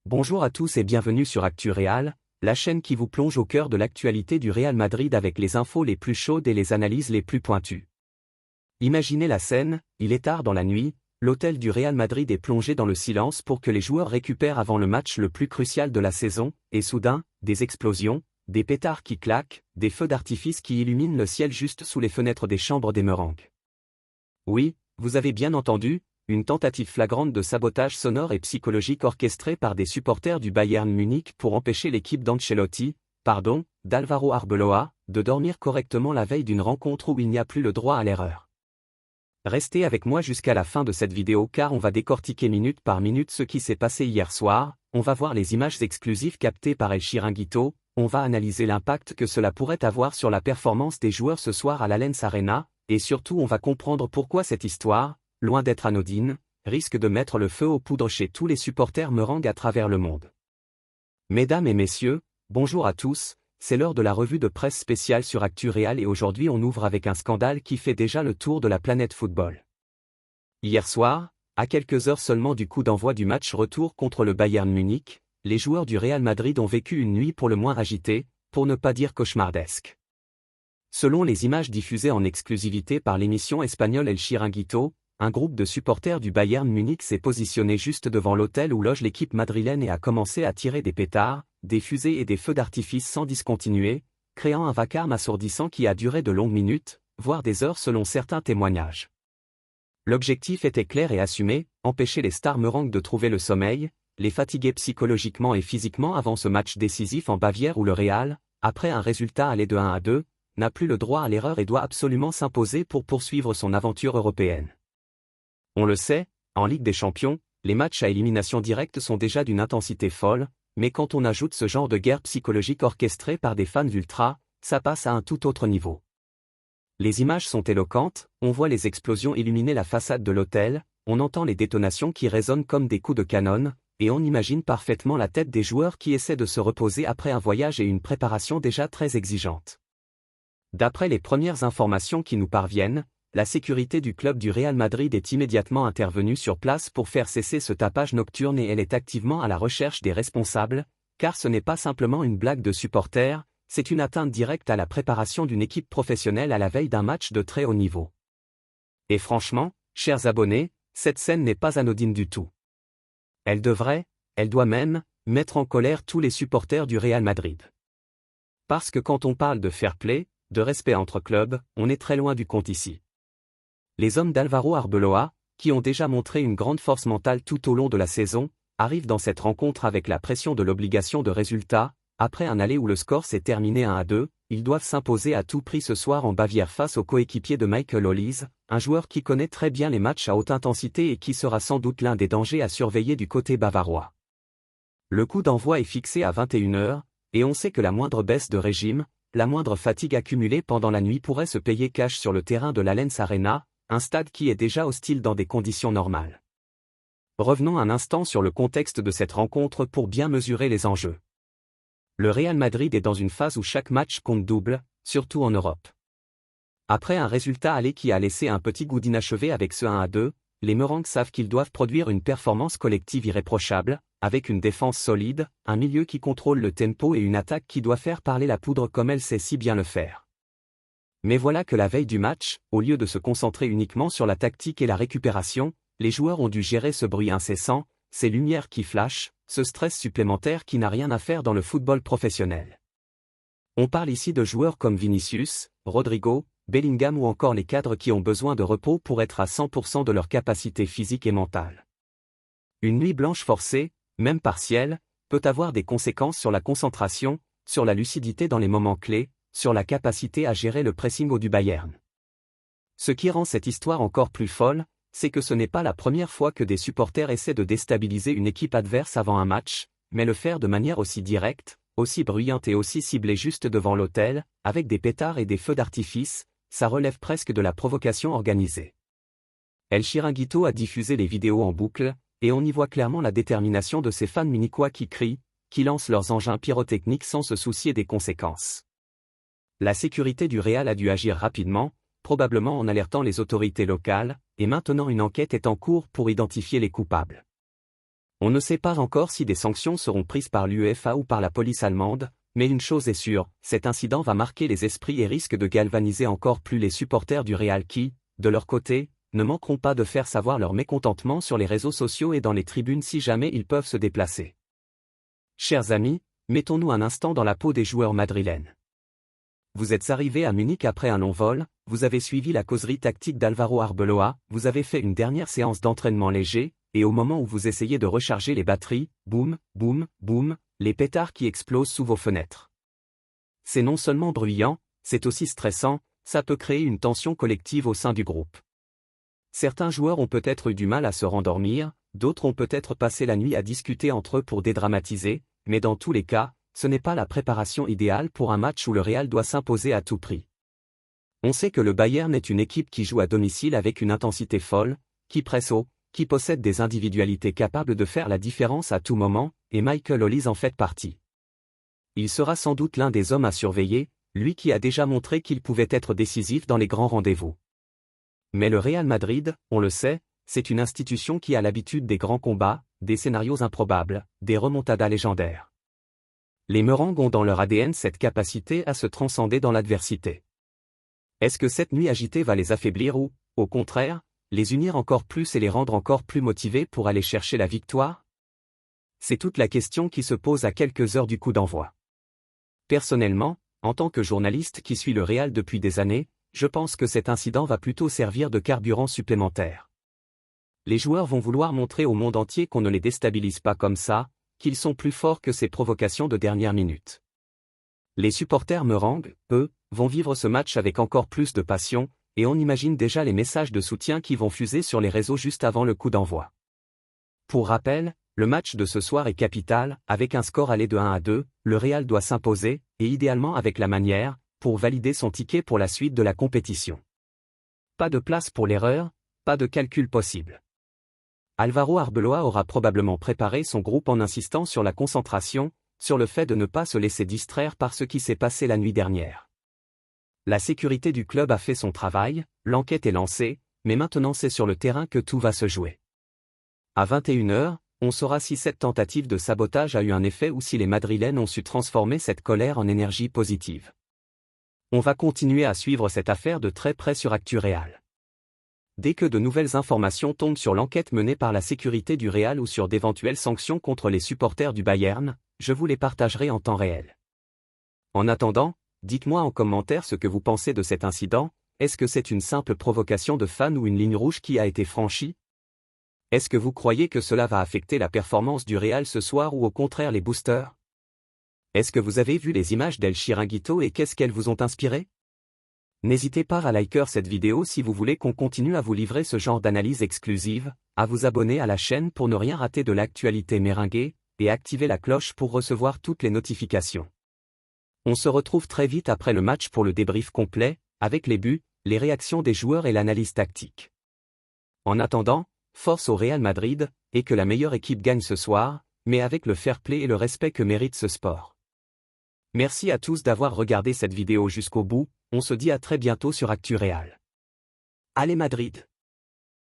Bonjour à tous et bienvenue sur Actu Real, la chaîne qui vous plonge au cœur de l'actualité du Real Madrid avec les infos les plus chaudes et les analyses les plus pointues. Imaginez la scène, il est tard dans la nuit, l'hôtel du Real Madrid est plongé dans le silence pour que les joueurs récupèrent avant le match le plus crucial de la saison, et soudain, des explosions, des pétards qui claquent, des feux d'artifice qui illuminent le ciel juste sous les fenêtres des chambres des Merengues. Oui, vous avez bien entendu, une tentative flagrante de sabotage sonore et psychologique orchestrée par des supporters du Bayern Munich pour empêcher l'équipe d'Alvaro Arbeloa, de dormir correctement la veille d'une rencontre où il n'y a plus le droit à l'erreur. Restez avec moi jusqu'à la fin de cette vidéo car on va décortiquer minute par minute ce qui s'est passé hier soir, on va voir les images exclusives captées par El Chiringuito, on va analyser l'impact que cela pourrait avoir sur la performance des joueurs ce soir à l'Allianz Arena, et surtout on va comprendre pourquoi cette histoire, loin d'être anodine, risque de mettre le feu aux poudres chez tous les supporters merengues à travers le monde. Mesdames et messieurs, bonjour à tous, c'est l'heure de la revue de presse spéciale sur Actu Real et aujourd'hui on ouvre avec un scandale qui fait déjà le tour de la planète football. Hier soir, à quelques heures seulement du coup d'envoi du match retour contre le Bayern Munich, les joueurs du Real Madrid ont vécu une nuit pour le moins agitée, pour ne pas dire cauchemardesque. Selon les images diffusées en exclusivité par l'émission espagnole El Chiringuito, un groupe de supporters du Bayern Munich s'est positionné juste devant l'hôtel où loge l'équipe madrilène et a commencé à tirer des pétards, des fusées et des feux d'artifice sans discontinuer, créant un vacarme assourdissant qui a duré de longues minutes, voire des heures selon certains témoignages. L'objectif était clair et assumé, empêcher les stars merengues de trouver le sommeil, les fatiguer psychologiquement et physiquement avant ce match décisif en Bavière où le Real, après un résultat aller de 1-2, n'a plus le droit à l'erreur et doit absolument s'imposer pour poursuivre son aventure européenne. On le sait, en Ligue des Champions, les matchs à élimination directe sont déjà d'une intensité folle, mais quand on ajoute ce genre de guerre psychologique orchestrée par des fans ultra, ça passe à un tout autre niveau. Les images sont éloquentes, on voit les explosions illuminer la façade de l'hôtel, on entend les détonations qui résonnent comme des coups de canon, et on imagine parfaitement la tête des joueurs qui essaient de se reposer après un voyage et une préparation déjà très exigeante. D'après les premières informations qui nous parviennent, la sécurité du club du Real Madrid est immédiatement intervenue sur place pour faire cesser ce tapage nocturne et elle est activement à la recherche des responsables, car ce n'est pas simplement une blague de supporters, c'est une atteinte directe à la préparation d'une équipe professionnelle à la veille d'un match de très haut niveau. Et franchement, chers abonnés, cette scène n'est pas anodine du tout. Elle doit même, mettre en colère tous les supporters du Real Madrid. Parce que quand on parle de fair play, de respect entre clubs, on est très loin du compte ici. Les hommes d'Alvaro Arbeloa, qui ont déjà montré une grande force mentale tout au long de la saison, arrivent dans cette rencontre avec la pression de l'obligation de résultat, après un aller où le score s'est terminé 1-2, ils doivent s'imposer à tout prix ce soir en Bavière face au coéquipier de Michael Olise, un joueur qui connaît très bien les matchs à haute intensité et qui sera sans doute l'un des dangers à surveiller du côté bavarois. Le coup d'envoi est fixé à 21h, et on sait que la moindre baisse de régime, la moindre fatigue accumulée pendant la nuit pourrait se payer cash sur le terrain de l'Allianz Arena, un stade qui est déjà hostile dans des conditions normales. Revenons un instant sur le contexte de cette rencontre pour bien mesurer les enjeux. Le Real Madrid est dans une phase où chaque match compte double, surtout en Europe. Après un résultat aller qui a laissé un petit goût d'inachevé avec ce 1-2, les Merengues savent qu'ils doivent produire une performance collective irréprochable, avec une défense solide, un milieu qui contrôle le tempo et une attaque qui doit faire parler la poudre comme elle sait si bien le faire. Mais voilà que la veille du match, au lieu de se concentrer uniquement sur la tactique et la récupération, les joueurs ont dû gérer ce bruit incessant, ces lumières qui flashent, ce stress supplémentaire qui n'a rien à faire dans le football professionnel. On parle ici de joueurs comme Vinicius, Rodrigo, Bellingham ou encore les cadres qui ont besoin de repos pour être à 100% de leur capacité physique et mentale. Une nuit blanche forcée, même partielle, peut avoir des conséquences sur la concentration, sur la lucidité dans les moments clés, sur la capacité à gérer le pressing haut du Bayern. Ce qui rend cette histoire encore plus folle, c'est que ce n'est pas la première fois que des supporters essaient de déstabiliser une équipe adverse avant un match, mais le faire de manière aussi directe, aussi bruyante et aussi ciblée juste devant l'hôtel, avec des pétards et des feux d'artifice, ça relève presque de la provocation organisée. El Chiringuito a diffusé les vidéos en boucle, et on y voit clairement la détermination de ces fans munichois qui crient, qui lancent leurs engins pyrotechniques sans se soucier des conséquences. La sécurité du Real a dû agir rapidement, probablement en alertant les autorités locales, et maintenant une enquête est en cours pour identifier les coupables. On ne sait pas encore si des sanctions seront prises par l'UEFA ou par la police allemande, mais une chose est sûre, cet incident va marquer les esprits et risque de galvaniser encore plus les supporters du Real qui, de leur côté, ne manqueront pas de faire savoir leur mécontentement sur les réseaux sociaux et dans les tribunes si jamais ils peuvent se déplacer. Chers amis, mettons-nous un instant dans la peau des joueurs madrilènes. Vous êtes arrivés à Munich après un long vol, vous avez suivi la causerie tactique d'Álvaro Arbeloa, vous avez fait une dernière séance d'entraînement léger, et au moment où vous essayez de recharger les batteries, boum, boum, boum, les pétards qui explosent sous vos fenêtres. C'est non seulement bruyant, c'est aussi stressant, ça peut créer une tension collective au sein du groupe. Certains joueurs ont peut-être eu du mal à se rendormir, d'autres ont peut-être passé la nuit à discuter entre eux pour dédramatiser, mais dans tous les cas, ce n'est pas la préparation idéale pour un match où le Real doit s'imposer à tout prix. On sait que le Bayern est une équipe qui joue à domicile avec une intensité folle, qui presse haut, qui possède des individualités capables de faire la différence à tout moment, et Michael Olise en fait partie. Il sera sans doute l'un des hommes à surveiller, lui qui a déjà montré qu'il pouvait être décisif dans les grands rendez-vous. Mais le Real Madrid, on le sait, c'est une institution qui a l'habitude des grands combats, des scénarios improbables, des remontadas légendaires. Les Merengues ont dans leur ADN cette capacité à se transcender dans l'adversité. Est-ce que cette nuit agitée va les affaiblir ou, au contraire, les unir encore plus et les rendre encore plus motivés pour aller chercher la victoire? C'est toute la question qui se pose à quelques heures du coup d'envoi. Personnellement, en tant que journaliste qui suit le Real depuis des années, je pense que cet incident va plutôt servir de carburant supplémentaire. Les joueurs vont vouloir montrer au monde entier qu'on ne les déstabilise pas comme ça, qu'ils sont plus forts que ces provocations de dernière minute. Les supporters merengues, eux, vont vivre ce match avec encore plus de passion, et on imagine déjà les messages de soutien qui vont fuser sur les réseaux juste avant le coup d'envoi. Pour rappel, le match de ce soir est capital, avec un score allé de 1-2, le Real doit s'imposer, et idéalement avec la manière, pour valider son ticket pour la suite de la compétition. Pas de place pour l'erreur, pas de calcul possible. Álvaro Arbeloa aura probablement préparé son groupe en insistant sur la concentration, sur le fait de ne pas se laisser distraire par ce qui s'est passé la nuit dernière. La sécurité du club a fait son travail, l'enquête est lancée, mais maintenant c'est sur le terrain que tout va se jouer. À 21h, on saura si cette tentative de sabotage a eu un effet ou si les Madrilènes ont su transformer cette colère en énergie positive. On va continuer à suivre cette affaire de très près sur Actu Real. Dès que de nouvelles informations tombent sur l'enquête menée par la sécurité du Real ou sur d'éventuelles sanctions contre les supporters du Bayern, je vous les partagerai en temps réel. En attendant, dites-moi en commentaire ce que vous pensez de cet incident, est-ce que c'est une simple provocation de fans ou une ligne rouge qui a été franchie? Est-ce que vous croyez que cela va affecter la performance du Real ce soir ou au contraire les boosters? Est-ce que vous avez vu les images d'El Chiringuito et qu'est-ce qu'elles vous ont inspiré? N'hésitez pas à liker cette vidéo si vous voulez qu'on continue à vous livrer ce genre d'analyse exclusive, à vous abonner à la chaîne pour ne rien rater de l'actualité merengue, et activer la cloche pour recevoir toutes les notifications. On se retrouve très vite après le match pour le débrief complet, avec les buts, les réactions des joueurs et l'analyse tactique. En attendant, force au Real Madrid, et que la meilleure équipe gagne ce soir, mais avec le fair play et le respect que mérite ce sport. Merci à tous d'avoir regardé cette vidéo jusqu'au bout, on se dit à très bientôt sur Actu Real. Allez Madrid!